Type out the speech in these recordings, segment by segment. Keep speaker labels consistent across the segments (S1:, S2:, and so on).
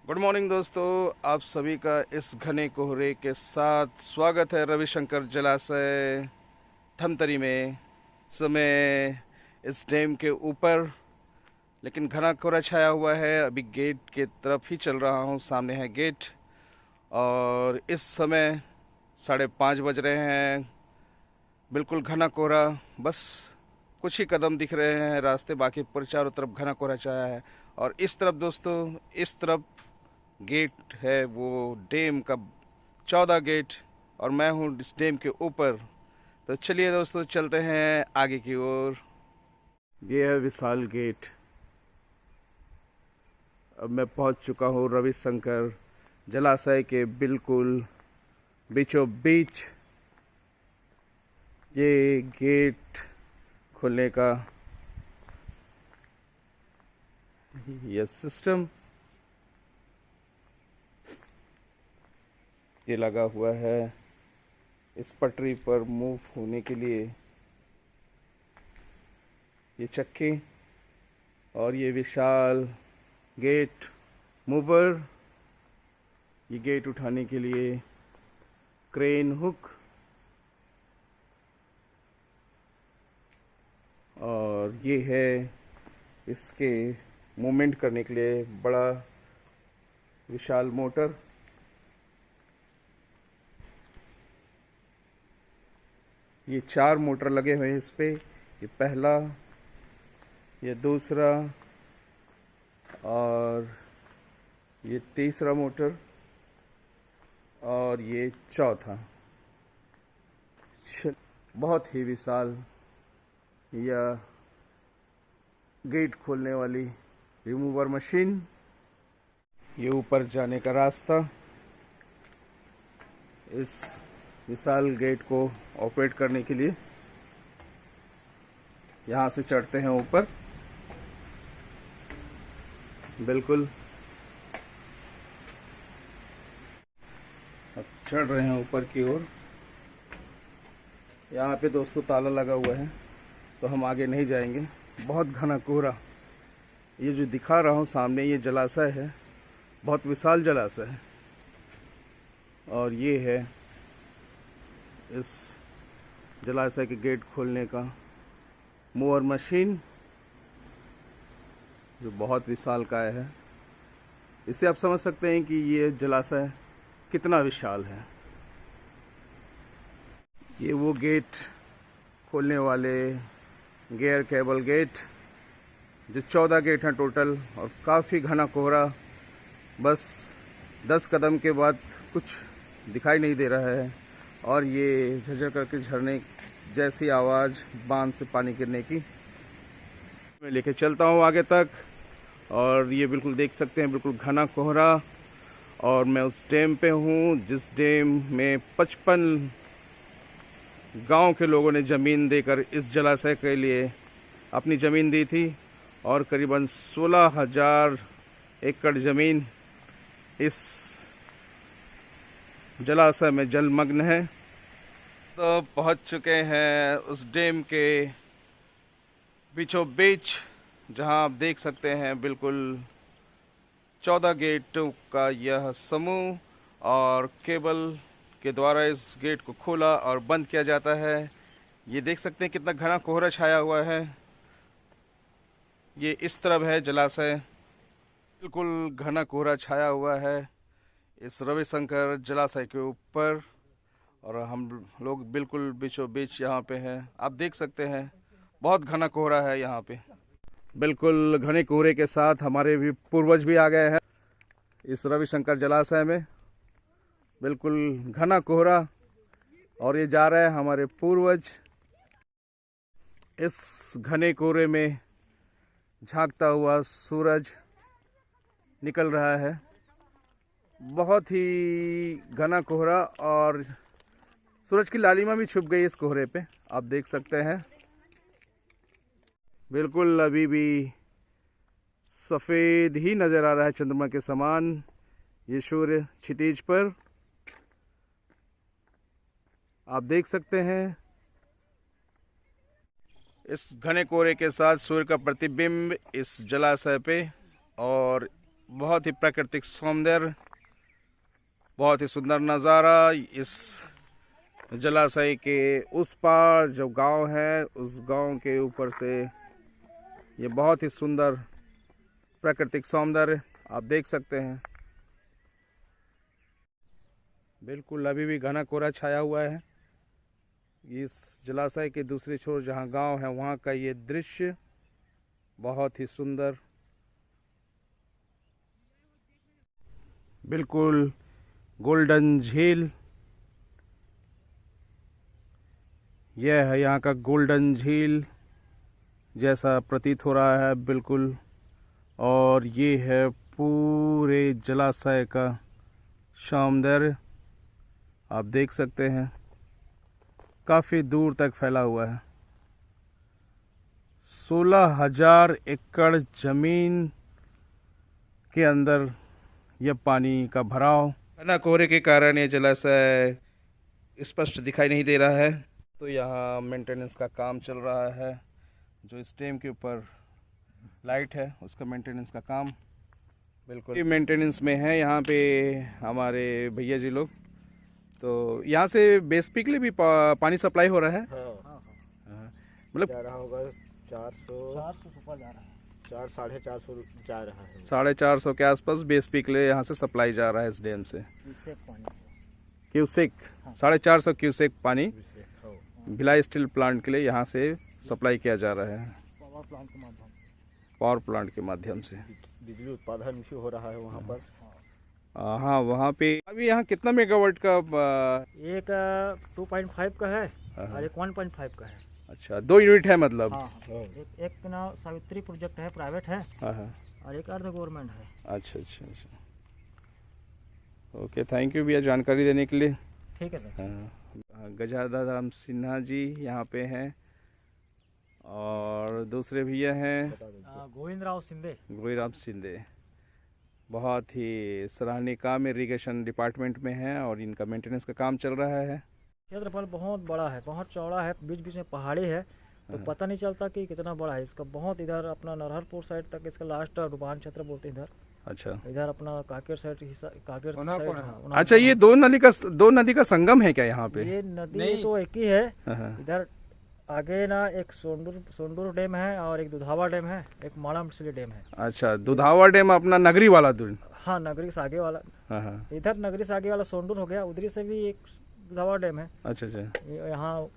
S1: Good morning दोस्तों, आप सभी का इस घने कोहरे के साथ स्वागत है रविशंकर जलाशय धमतरी में। समय इस डैम के ऊपर लेकिन घना कोहरा छाया हुआ है। अभी गेट के तरफ ही चल रहा हूँ, सामने है गेट और इस समय 5:30 बज रहे हैं। बिल्कुल घना कोहरा, बस कुछ ही कदम दिख रहे हैं रास्ते, बाकी पूरे चारों तरफ घना कोहरा छाया है। और इस तरफ दोस्तों, इस तरफ गेट है, वो डैम का 14 गेट, और मैं हूँ इस डैम के ऊपर। तो चलिए दोस्तों, चलते हैं आगे की ओर। ये है विशाल गेट। अब मैं पहुंच चुका हूँ रविशंकर जलाशय के बिल्कुल बीचों बीच। ये गेट खोलने का ये सिस्टम ये लगा हुआ है इस पटरी पर मूव होने के लिए। ये चक्के और ये विशाल गेट मूवर, ये गेट उठाने के लिए क्रेन हुक, और ये है इसके मूवमेंट करने के लिए बड़ा विशाल मोटर। ये 4 मोटर लगे हुए हैं इस पे। ये पहला, ये दूसरा और ये तीसरा मोटर और ये चौथा। बहुत ही विशाल यह गेट खोलने वाली रिमूवर मशीन। ये ऊपर जाने का रास्ता। इस विशाल गेट को ऑपरेट करने के लिए यहाँ से चढ़ते हैं ऊपर। बिल्कुल अब चढ़ रहे हैं ऊपर की ओर। यहाँ पे दोस्तों ताला लगा हुआ है, तो हम आगे नहीं जाएंगे। बहुत घना कोहरा। ये जो दिखा रहा हूँ सामने, ये जलाशय है, बहुत विशाल जलाशय है। और ये है इस जलाशय के गेट खोलने का मूवर मशीन, जो बहुत विशालकाय है। इससे आप समझ सकते हैं कि ये जलाशय कितना विशाल है। ये वो गेट खोलने वाले गेयर केबल गेट, जो 14 गेट हैं टोटल, और काफ़ी घना कोहरा। बस 10 कदम के बाद कुछ दिखाई नहीं दे रहा है। और ये झरझर करके झरने जैसी आवाज़ बांध से पानी गिरने की। मैं लेके चलता हूँ आगे तक, और ये बिल्कुल देख सकते हैं बिल्कुल घना कोहरा। और मैं उस डैम पे हूँ जिस डैम में 55 गांव के लोगों ने ज़मीन देकर इस जलाशय के लिए अपनी ज़मीन दी थी, और करीबन 16,000 एकड़ ज़मीन इस जलाशय में जलमग्न है। तो पहुंच चुके हैं उस डैम के बीचों बीच, जहां आप देख सकते हैं बिल्कुल 14 गेटों का यह समूह, और केबल के द्वारा इस गेट को खोला और बंद किया जाता है। ये देख सकते हैं कितना घना कोहरा छाया हुआ है। ये इस तरफ है जलाशय, बिल्कुल घना कोहरा छाया हुआ है इस रविशंकर जलाशय के ऊपर, और हम लोग बिल्कुल बीचों बीच यहाँ पे हैं। आप देख सकते हैं बहुत घना कोहरा है यहाँ पे। बिल्कुल घने कोहरे के साथ हमारे भी पूर्वज भी आ गए हैं इस रविशंकर जलाशय में। बिल्कुल घना कोहरा, और ये जा रहे हैं हमारे पूर्वज। इस घने कोहरे में झांकता हुआ सूरज निकल रहा है। बहुत ही घना कोहरा, और सूरज की लालिमा भी छुप गई इस कोहरे पे, आप देख सकते हैं। बिल्कुल अभी भी सफ़ेद ही नज़र आ रहा है चंद्रमा के समान ये सूर्य क्षितिज पर, आप देख सकते हैं। इस घने कोहरे के साथ सूर्य का प्रतिबिंब इस जलाशय पे, और बहुत ही प्राकृतिक सौंदर्य, बहुत ही सुंदर नज़ारा। इस जलाशय के उस पार जो गांव है, उस गांव के ऊपर से ये बहुत ही सुंदर प्राकृतिक सौंदर्य आप देख सकते हैं। बिल्कुल अभी भी घना कोहरा छाया हुआ है। इस जलाशय के दूसरे छोर जहां गांव है, वहां का ये दृश्य बहुत ही सुंदर, बिल्कुल गोल्डन झील। यह है यहाँ का गोल्डन झील जैसा प्रतीत हो रहा है, बिल्कुल। और ये है पूरे जलाशय का सौंदर्य, आप देख सकते हैं काफ़ी दूर तक फैला हुआ है। 16,000 एकड़ जमीन के अंदर यह पानी का भराव। घना कोहरे के कारण ये जलाशय स्पष्ट दिखाई नहीं दे रहा है। तो यहाँ मेंटेनेंस का काम चल रहा है। जो इस डैम के ऊपर लाइट है उसका मेंटेनेंस का काम बिल्कुल मेंटेनेंस में है। यहाँ पे हमारे भैया जी लोग, तो यहाँ से बेस पीक लिए भी पानी सप्लाई हो रहा है। हाँ। मतलब
S2: जा रहा होगा 400 सुपर जा रहा है, 400-450 जा रहा है।
S1: 450 के आसपास बेस पीक लिए यहाँ से सप्लाई जा रहा है इस डैम से। क्यूसेक 450 क्यूसेक पानी भिलाई स्टील प्लांट के लिए यहाँ से सप्लाई किया जा रहा है, पावर प्लांट के माध्यम से।
S2: बिजली उत्पादन भी हो रहा है वहाँ पर।
S1: हाँ, वहाँ पे अभी यहाँ कितना मेगावाट का?
S3: एक 2.5 का है और एक 1.5 का है।
S1: अच्छा, 2 यूनिट है मतलब।
S3: हाँ, एक ना सावित्री प्रोजेक्ट है, प्राइवेट है।
S1: हाँ।
S3: और एक अर्ध गवर्नमेंट है।
S1: अच्छा। ओके, थैंक यू भैया जानकारी देने के लिए।
S3: ठीक है सर।
S1: हाँ, गजाधर राम सिन्हा जी यहाँ पे हैं और दूसरे भैया हैं
S3: गोविंद राव सिंधे।
S1: गोविंद राम सिंधे, बहुत ही सराहनीय काम इरिगेशन डिपार्टमेंट में है और इनका मेंटेनेंस का काम चल रहा है।
S3: क्षेत्रफल बहुत बड़ा है, बहुत चौड़ा है, बीच बीच में पहाड़ी है, तो पता नहीं चलता कि कितना बड़ा है इसका। बहुत इधर अपना नरहरपुर साइड तक इसका लास्ट डुबान क्षेत्र बोलते हैं इधर।
S1: अच्छा,
S3: इधर अपना काकेर साइड हिस्सा, काकेर साइड।
S1: अच्छा, ये दो नदी का संगम है क्या यहाँ पे?
S3: ये नदी तो एक ही है।
S1: हाँ।
S3: इधर आगे ना एक सोंडूर डैम है और एक दुधावा डैम है, एक माड़ा मछली डैम है।
S1: अच्छा, दुधावा डैम अपना नगरी वाला दूर।
S3: हाँ, नगरी से आगे वाला।
S1: हाँ।
S3: इधर नगरी से आगे वाला सोंडूर हो गया, उधरी से भी एक दुधावा डैम है।
S1: अच्छा।
S3: यहाँ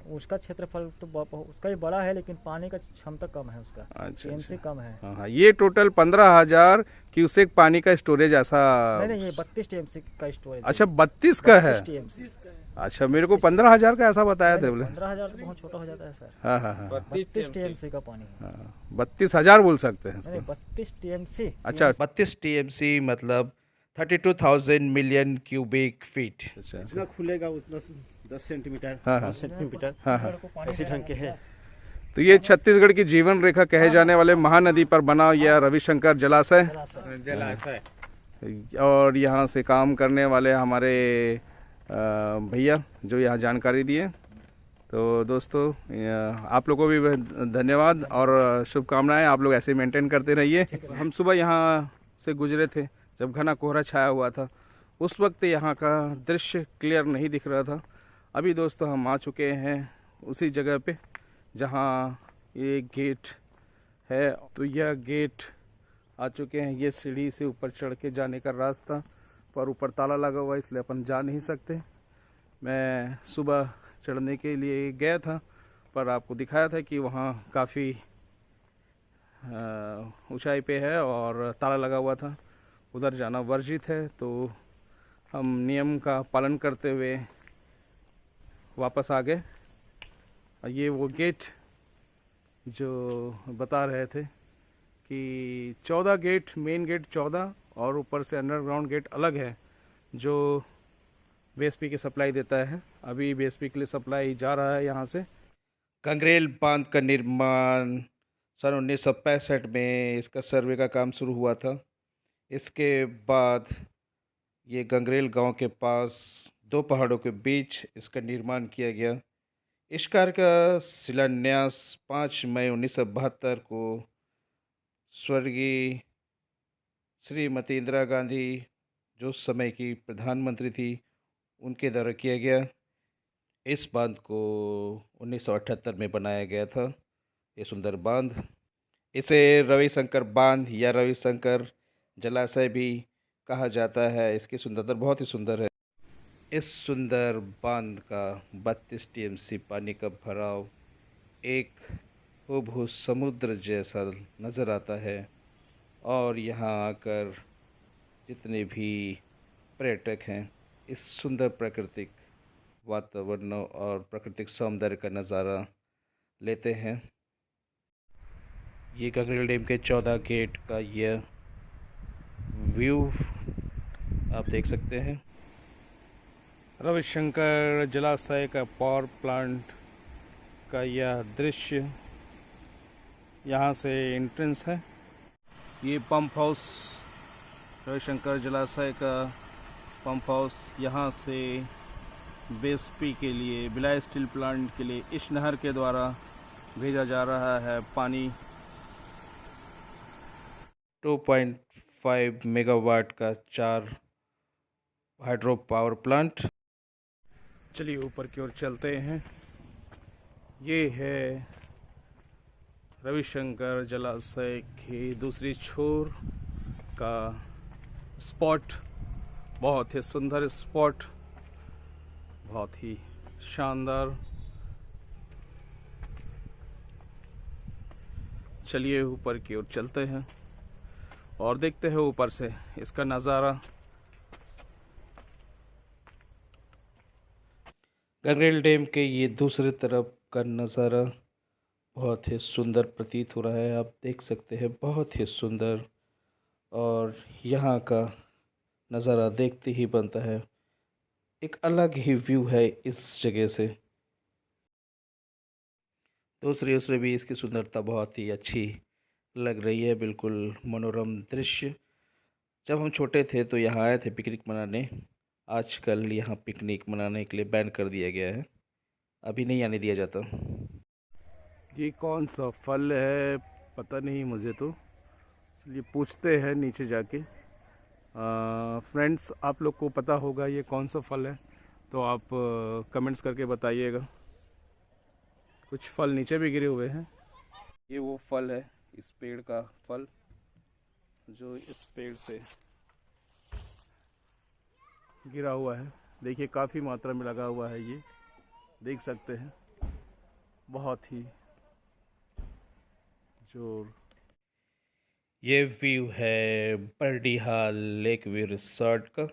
S3: उसका क्षेत्रफल तो उसका ही बड़ा है, लेकिन पानी का क्षमता कम है उसका।
S1: अच्छा।
S3: टीएमसी कम है।
S1: हाँ, ये टोटल 15,000 क्यूसेक पानी का स्टोरेज ऐसा?
S3: नहीं, ये 32 टीएमसी का स्टोरेज।
S1: अच्छा, 32 का है।
S3: टीएमसी।
S1: अच्छा, मेरे को 15,000 का ऐसा बताया थे बोले।
S3: 15,000 तो बहुत छोटा हो जाता है सर।
S1: हाँ।
S3: 32 टीएमसी का पानी है।
S1: 32,000 बोल सकते हैं इसको।
S3: 32 टीएमसी।
S1: अच्छा, 32 टीएमसी मतलब 32,000 मिलियन क्यूबिक फीट। अच्छा,
S2: जितना खुलेगा उतना 10 सेंटीमीटर।
S1: हाँ।
S2: 10 सेंटीमीटर
S3: हाँ।
S2: इसी ढंग के है।
S1: तो ये छत्तीसगढ़ की जीवन रेखा कहे जाने वाले महानदी पर बना यह रविशंकर जलाशय, और यहाँ से काम करने वाले हमारे भैया जो यहाँ जानकारी दिए। तो दोस्तों, आप लोगों को भी धन्यवाद और शुभकामनाएं। आप लोग ऐसे मेंटेन करते रहिए। हम सुबह यहाँ से गुजरे थे जब घना कोहरा छाया हुआ था, उस वक्त यहाँ का दृश्य क्लियर नहीं दिख रहा था। अभी दोस्तों हम आ चुके हैं उसी जगह पे जहाँ ये गेट है। तो यह गेट आ चुके हैं। ये सीढ़ी से ऊपर चढ़ के जाने का रास्ता, पर ऊपर ताला लगा हुआ है इसलिए अपन जा नहीं सकते। मैं सुबह चढ़ने के लिए गया था, पर आपको दिखाया था कि वहाँ काफ़ी ऊंचाई पे है और ताला लगा हुआ था, उधर जाना वर्जित है। तो हम नियम का पालन करते हुए वापस आ गए। ये वो गेट जो बता रहे थे कि 14 गेट, मेन गेट 14 और ऊपर से अंडरग्राउंड गेट अलग है जो बीएसपी की सप्लाई देता है। अभी बीएसपी के लिए सप्लाई जा रहा है यहाँ से। गंगरेल बांध का निर्माण सन 1965 में इसका सर्वे का काम शुरू हुआ था। इसके बाद ये गंगरेल गांव के पास 2 पहाड़ों के बीच इसका निर्माण किया गया। इस कार्य का शिलान्यास 5 मई 1972 को स्वर्गीय श्रीमती इंदिरा गांधी जो उस समय की प्रधानमंत्री थी उनके द्वारा किया गया। इस बांध को 1978 में बनाया गया था, ये सुंदर बांध। इसे रविशंकर बांध या रविशंकर जलाशय भी कहा जाता है। इसकी सुंदरता बहुत ही सुंदर है। इस सुंदर बांध का 32 टीएमसी पानी का भराव एक हूबहू समुद्र जैसा नज़र आता है और यहाँ आकर जितने भी पर्यटक हैं इस सुंदर प्राकृतिक वातावरण और प्राकृतिक सौंदर्य का नज़ारा लेते हैं। ये गगरेल डैम के 14 गेट का यह व्यू आप देख सकते हैं। रविशंकर जलाशय का पावर प्लांट का यह दृश्य, यहाँ से एंट्रेंस है। ये पंप हाउस, रविशंकर जलाशय का पंप हाउस, यहाँ से बेसपी के लिए, भिलाई स्टील प्लांट के लिए इस नहर के द्वारा भेजा जा रहा है पानी। 2.5 मेगावाट का 4 हाइड्रो पावर प्लांट। चलिए ऊपर की ओर चलते हैं। ये है रविशंकर जलाशय की दूसरी छोर का स्पॉट। बहुत ही सुंदर स्पॉट, बहुत ही शानदार। चलिए ऊपर की ओर चलते हैं और देखते हैं ऊपर से इसका नज़ारा। गगरेल डैम के ये दूसरी तरफ का नज़ारा बहुत ही सुंदर प्रतीत हो रहा है। आप देख सकते हैं, बहुत ही सुंदर, और यहाँ का नज़ारा देखते ही बनता है। एक अलग ही व्यू है इस जगह से। दूसरी ओर भी इसकी सुंदरता बहुत ही अच्छी लग रही है, बिल्कुल मनोरम दृश्य। जब हम छोटे थे तो यहाँ आए थे पिकनिक मनाने। आजकल यहाँ पिकनिक मनाने के लिए बैन कर दिया गया है, अभी नहीं आने दिया जाता। ये कौन सा फल है पता नहीं मुझे, तो चलिए पूछते हैं नीचे जाके। फ्रेंड्स, आप लोग को पता होगा ये कौन सा फल है तो आप कमेंट्स करके बताइएगा। कुछ फल नीचे भी गिरे हुए हैं। ये वो फल है, इस पेड़ का फल जो इस पेड़ से गिरा हुआ है। देखिए काफ़ी मात्रा में लगा हुआ है, ये देख सकते हैं। बहुत ही जोर। ये व्यू है बर्डीहाल लेक व्यू रिसोर्ट का,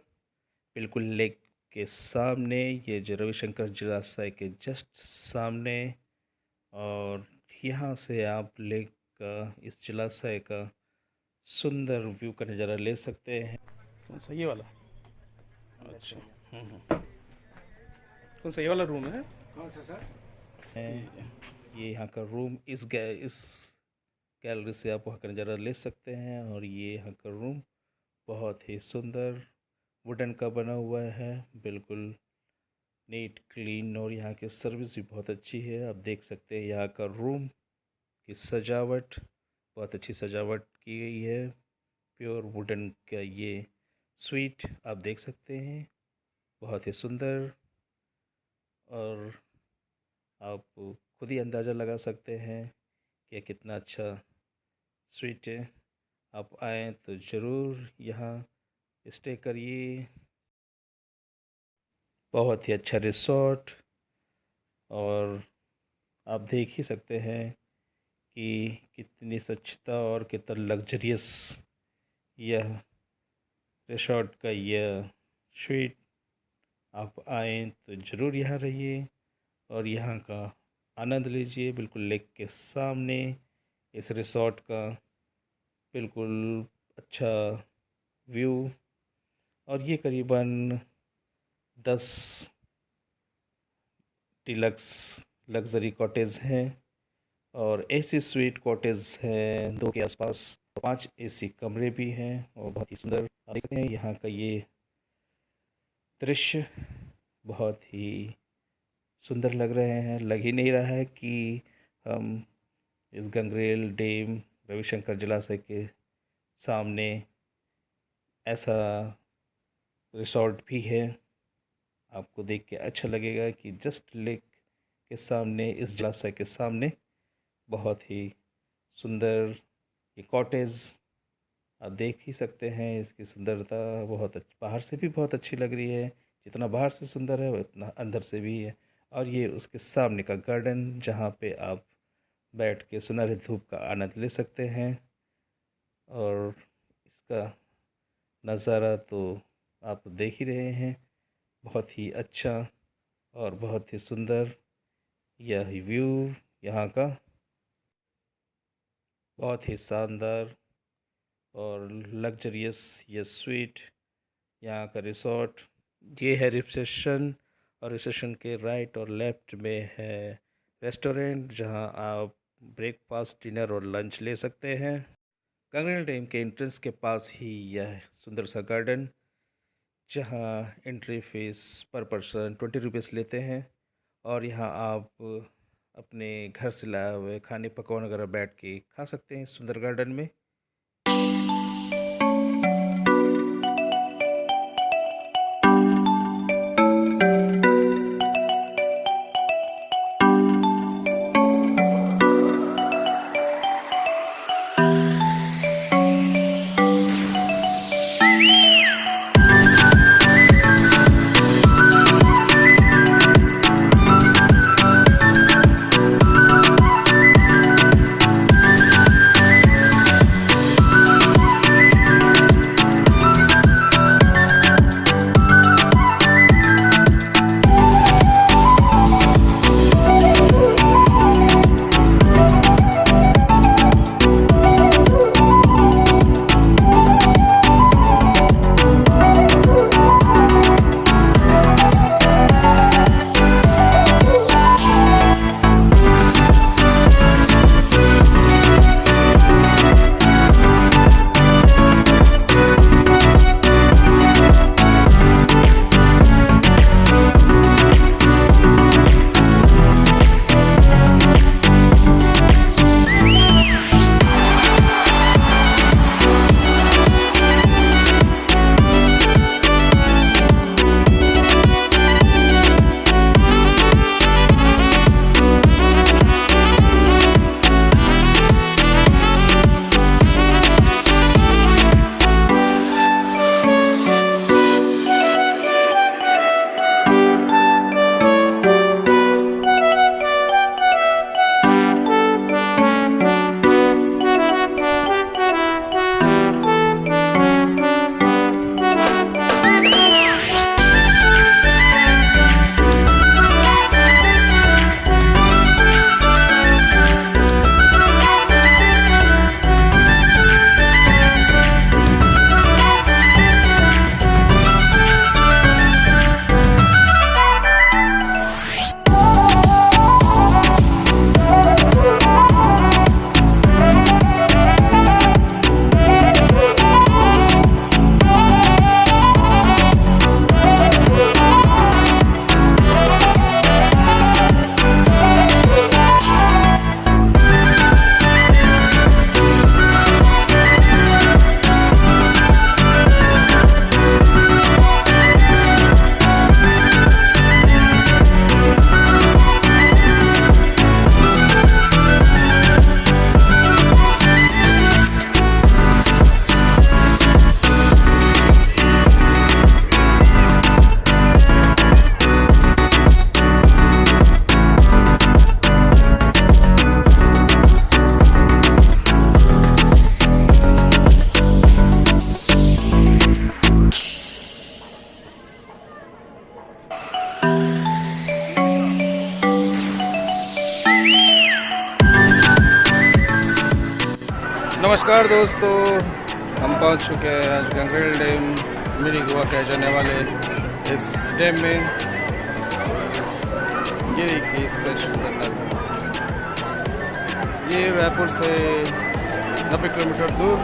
S1: बिल्कुल लेक के सामने। ये जो रविशंकर जलाशय के जस्ट सामने, और यहाँ से आप लेक का, इस जलाशय का सुंदर व्यू का नज़ारा ले सकते हैं। कौन सा, ये वाला? अच्छा, कौन सा, ये वाला रूम है?
S2: कौन सा सर?
S1: ये यहाँ का रूम, इस गैलरी से आप वहाँ का नज़ारा ले सकते हैं। और ये यहाँ का रूम बहुत ही सुंदर वुडन का बना हुआ है, बिल्कुल नीट क्लीन, और यहाँ की सर्विस भी बहुत अच्छी है। आप देख सकते हैं यहाँ का रूम की सजावट, बहुत अच्छी सजावट की गई है। प्योर वुडन का ये स्वीट आप देख सकते हैं, बहुत ही सुंदर। और आप खुद ही अंदाज़ा लगा सकते हैं कि कितना अच्छा स्वीट है। आप आएँ तो ज़रूर यहाँ स्टे करिए। बहुत ही अच्छा रिसोर्ट, और आप देख ही सकते हैं कि कितनी स्वच्छता और कितना लग्जरियस यह रिसोर्ट का यह स्वीट। आप आएँ तो ज़रूर यहाँ रहिए और यहाँ का आनंद लीजिए। बिल्कुल लेक के सामने इस रिसोर्ट का बिल्कुल अच्छा व्यू। और ये करीबन 10 डिलक्स लग्जरी कॉटेज हैं और एसी स्वीट कॉटेज हैं 2 के आसपास। 5 एसी कमरे भी हैं और बहुत ही सुंदर आप देख सकते हैं यहाँ का ये दृश्य। बहुत ही सुंदर लग रहे हैं। लग ही नहीं रहा है कि हम इस गंगरेल डैम रविशंकर जलाशय के सामने
S4: ऐसा रिसोर्ट भी है। आपको देख के अच्छा लगेगा कि जस्ट लेक के सामने, इस जलाशय के सामने बहुत ही सुंदर ये कॉटेज आप देख ही सकते हैं। इसकी सुंदरता बहुत बाहर से भी बहुत अच्छी लग रही है। जितना बाहर से सुंदर है उतना अंदर से भी है। और ये उसके सामने का गार्डन जहाँ पे आप बैठ के सुनहरी धूप का आनंद ले सकते हैं। और इसका नज़ारा तो आप देख ही रहे हैं, बहुत ही अच्छा और बहुत ही सुंदर यह व्यू यहाँ का, बहुत ही शानदार और लग्जरियस ये स्वीट यहाँ का रिसोर्ट। ये है रिसेप्शन और रिसेप्शन के राइट और लेफ्ट में है रेस्टोरेंट जहाँ आप ब्रेकफास्ट, डिनर और लंच ले सकते हैं। गंगरेल डैम के एंट्रेंस के पास ही यह सुंदर सा गार्डन, जहाँ एंट्री फीस पर पर्सन 20 रुपीज़ लेते हैं। और यहाँ आप अपने घर से लाए हुए खाने पकवान वगैरह बैठ के खा सकते हैं इस सुंदर गार्डन में।
S1: नमस्कार दोस्तों, हम पहुंच चुके हैं आज गंगरेल डैम, मिनी गोवा कहे जाने वाले इस डैम में। ये देखिए इसका सुंदर, ये रायपुर से 90 किलोमीटर दूर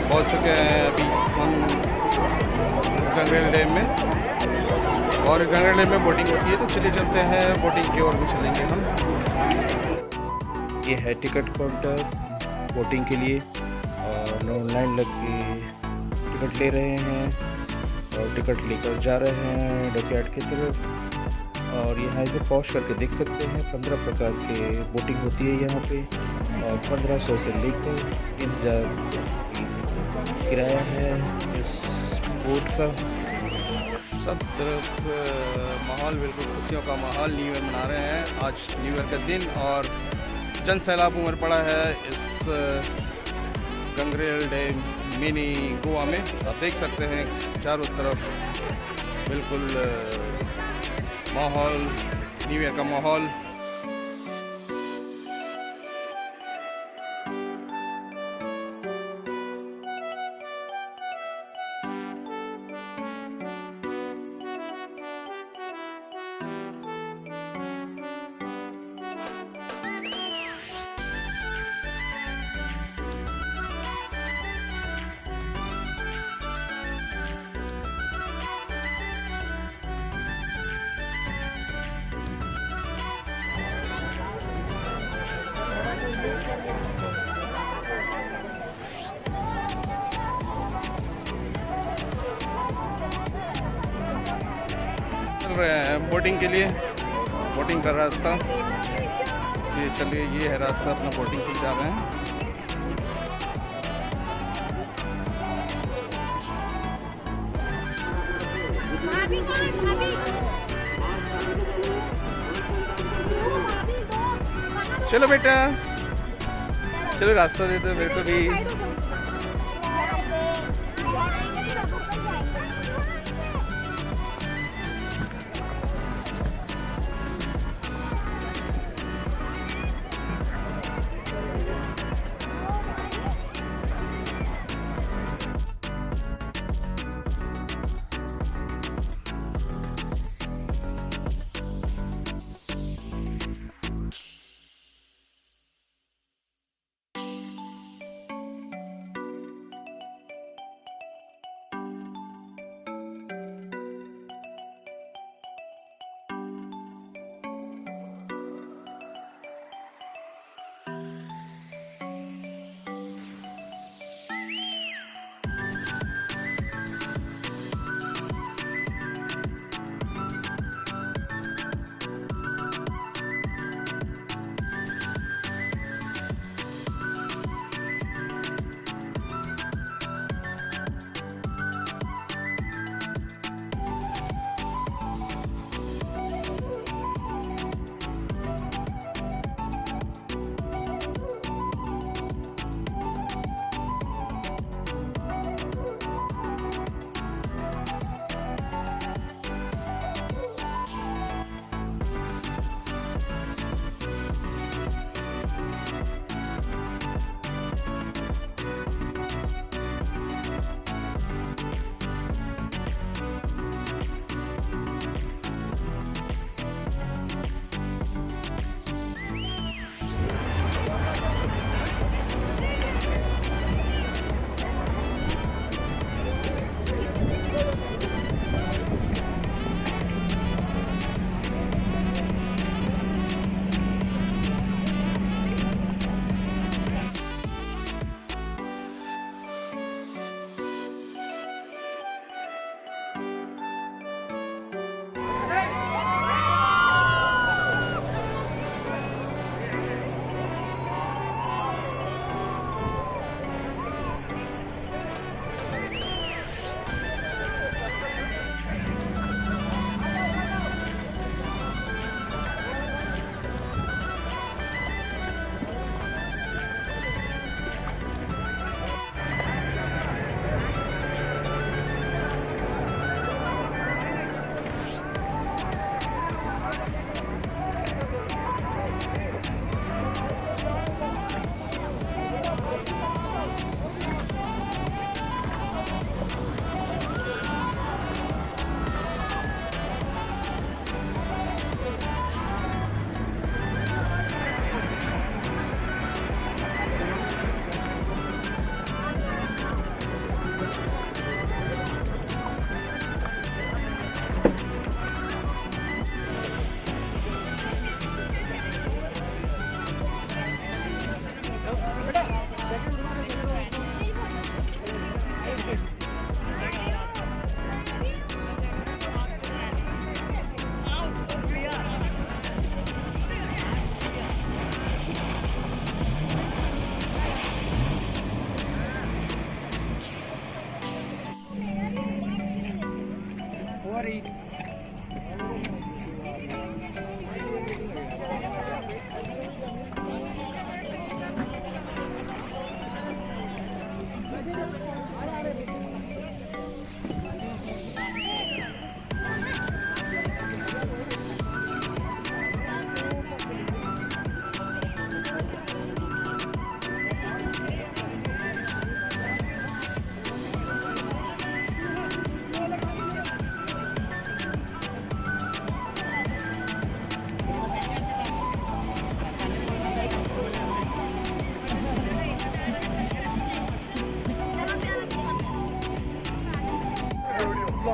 S1: पहुंच चुके हैं अभी हम इस गंगरेल डैम में। और गंगरेल डैम में बोटिंग होती है, तो चलिए चलते हैं बोटिंग की ओर भी चलेंगे हम।
S4: ये है टिकट काउंटर बोटिंग के लिए, और लाइन लग के टिकट ले रहे हैं और टिकट लेकर जा रहे हैं डॉकयार्ड की तरफ। और यहाँ इसे पॉज करके देख सकते हैं 15 प्रकार के बोटिंग होती है यहाँ पे और 1500 से लेकर 3000 किराया है इस बोट का।
S1: सब तरफ माहौल बिल्कुल खुशियों का माहौल न्यू ईयर मना रहे हैं। आज न्यू ईयर का दिन और जन सैलाब उमड़ पड़ा है इस गंगरेल डैम मिनी गोवा में। आप देख सकते हैं चारों तरफ बिल्कुल माहौल न्यू ईयर का माहौल। चल रहे हैं बोटिंग के लिए, बोटिंग का रास्ता ये चलिए, ये है रास्ता अपना बोटिंग के लिए जा रहे हैं। चलो बेटा, चलो रास्ता दे दो मेरे को भी।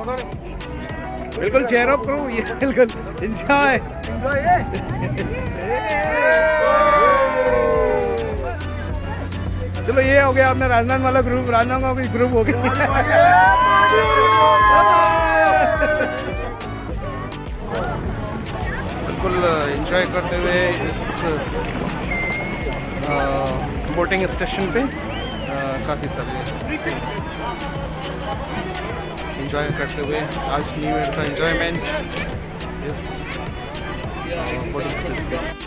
S1: बिल्कुल चेयर अप करो ये बिल्कुल एंजॉय चलो ये हो गया अपना राजनांद वाला ग्रुप राजनांद का ग्रुप हो बिल्कुल एंजॉय करते हुए इस बोटिंग स्टेशन पे काफ़ी सारे एंजॉय करते हुए आज न्यू ईयर का एंजॉयमेंट इस बोटिंग स्पेस पे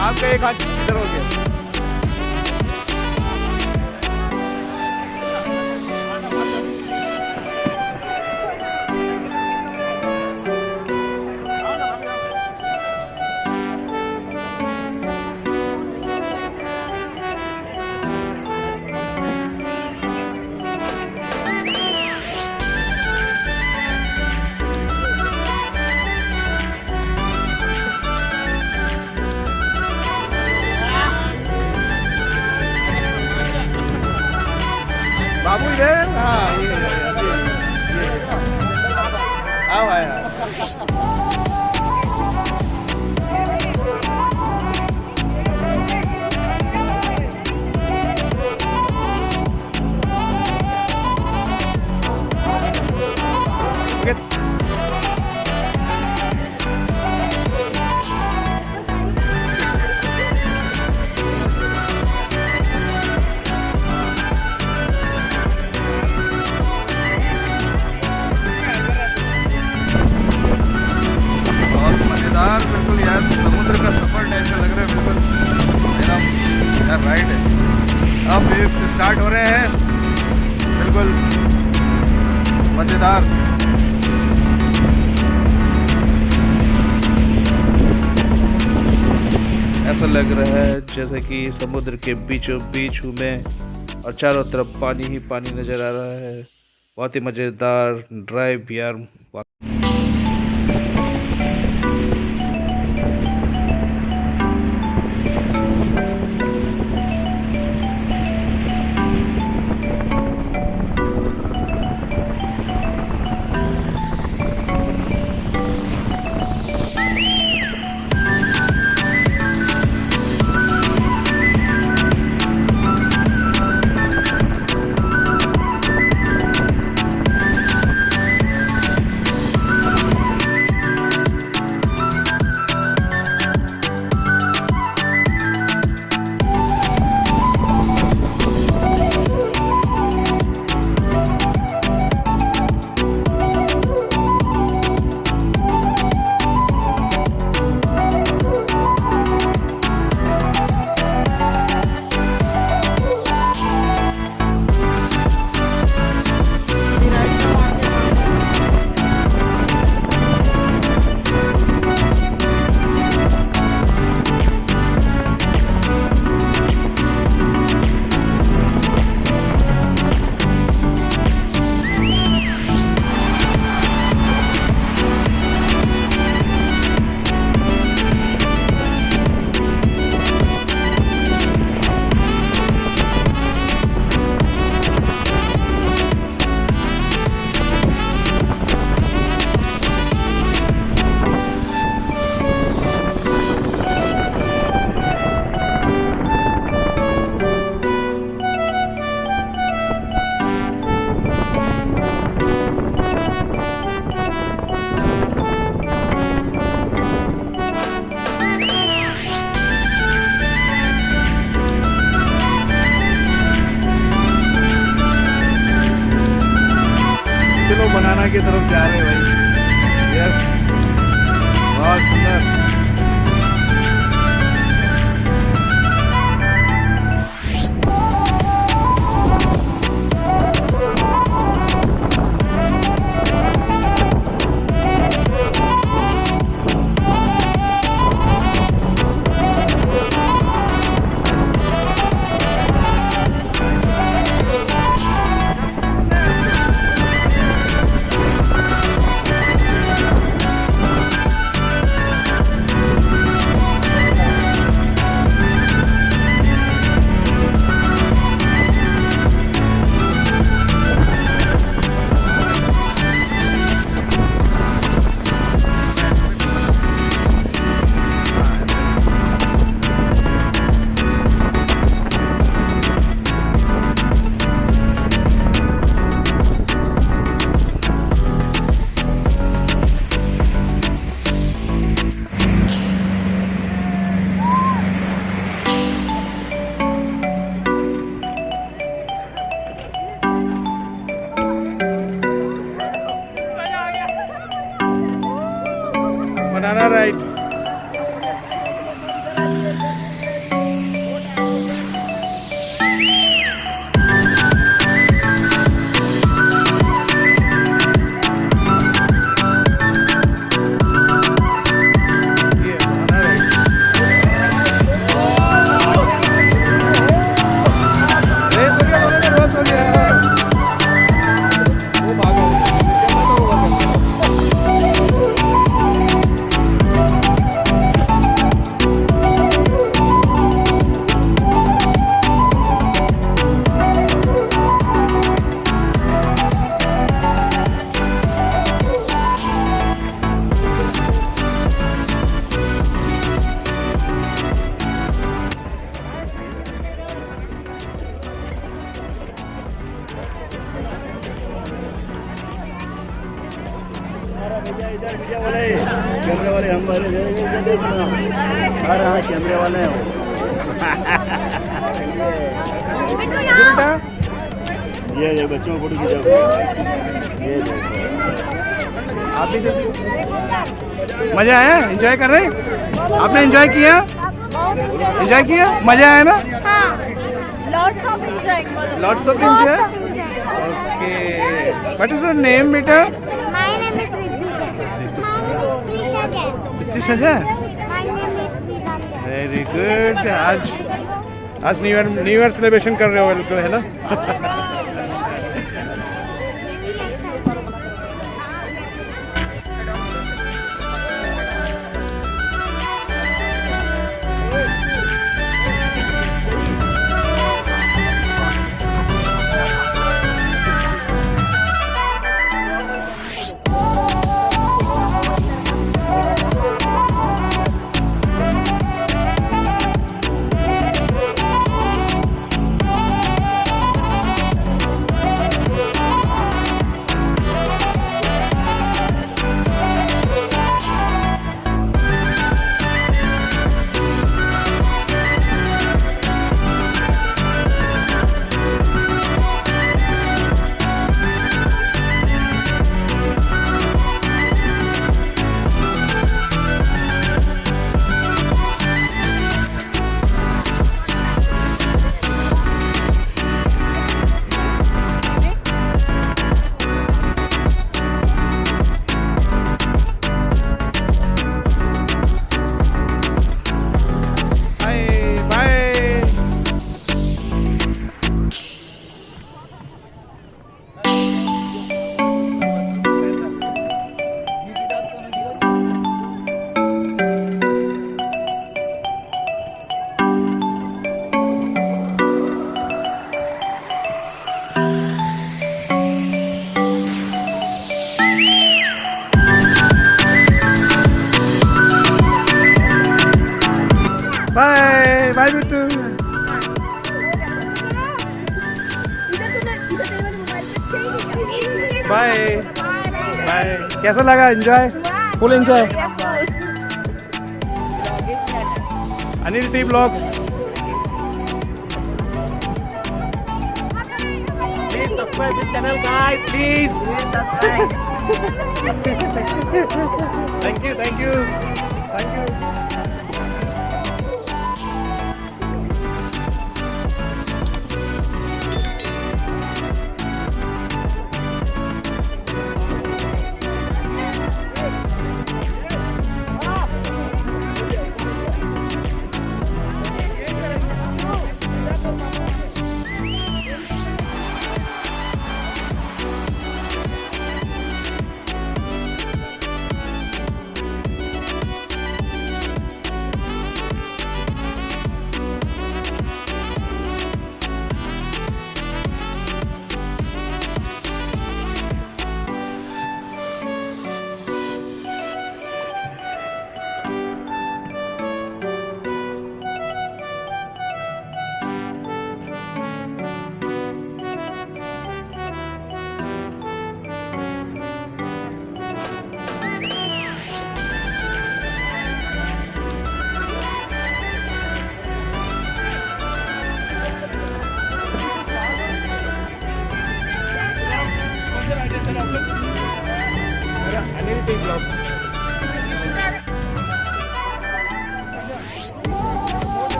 S1: आपका एक हाथ इधर हो गया बाबू इधर हाँ ये आओ आया स्टार्ट हो रहे हैं, बिल्कुल मज़ेदार।
S4: ऐसा लग रहा है जैसे कि समुद्र के बीचों बीच हूँ मैं और चारों तरफ पानी ही पानी नज़र आ रहा है। बहुत ही मज़ेदार ड्राइव यार। बनाना की तरफ जा रहे हैं भाई। यस, बहुत सुंदर। Banana ride.
S2: इधर मीडिया वाले कैमरे वाले हम वाले कैमरे वाले हैं ये बच्चों को फोटो खींचा। ये
S1: आप भी मजा आया? एंजॉय कर रहे? आपने एंजॉय किया? एंजॉय किया? मजा आया ना?
S5: Lots of enjoying.
S1: Lots of enjoy? Okay. What is your name, beta?
S5: My name is Ritvija. My name is Prisha Jain.
S1: Prisha Jain?
S5: My name is Vidanta.
S1: Very good. आज new year celebration कर रहे हो बिल्कुल, है ना? Bye bye Bittu. Bye bye. कैसा लगा? Enjoy, full enjoy. Anil T blogs.
S3: Please subscribe this channel, guys. Please.
S1: Thank you thank you thank you.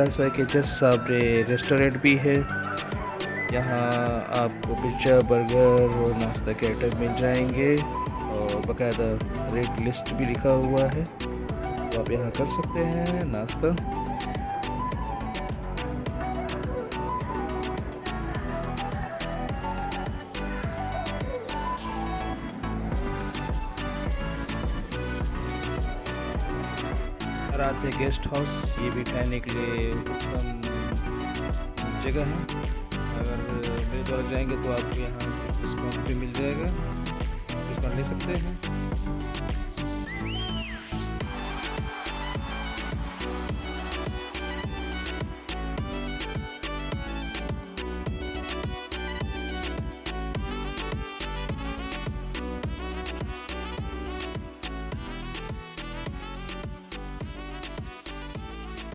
S4: जलाशय के जस्ट सामने रेस्टोरेंट भी है। यहाँ आपको पिज्ज़ा, बर्गर और नाश्ता के आइटम मिल जाएंगे और बाकायदा रेट लिस्ट भी लिखा हुआ है, तो आप यहाँ कर सकते हैं नाश्ता। रात गेस्ट हाउस, ये भी ठहरने के लिए उत्तम जगह है। अगर मेरे द्वारा जाएंगे तो आपको यहाँ डिस्काउंट भी मिल जाएगा, डिस्काउंट ले सकते हैं।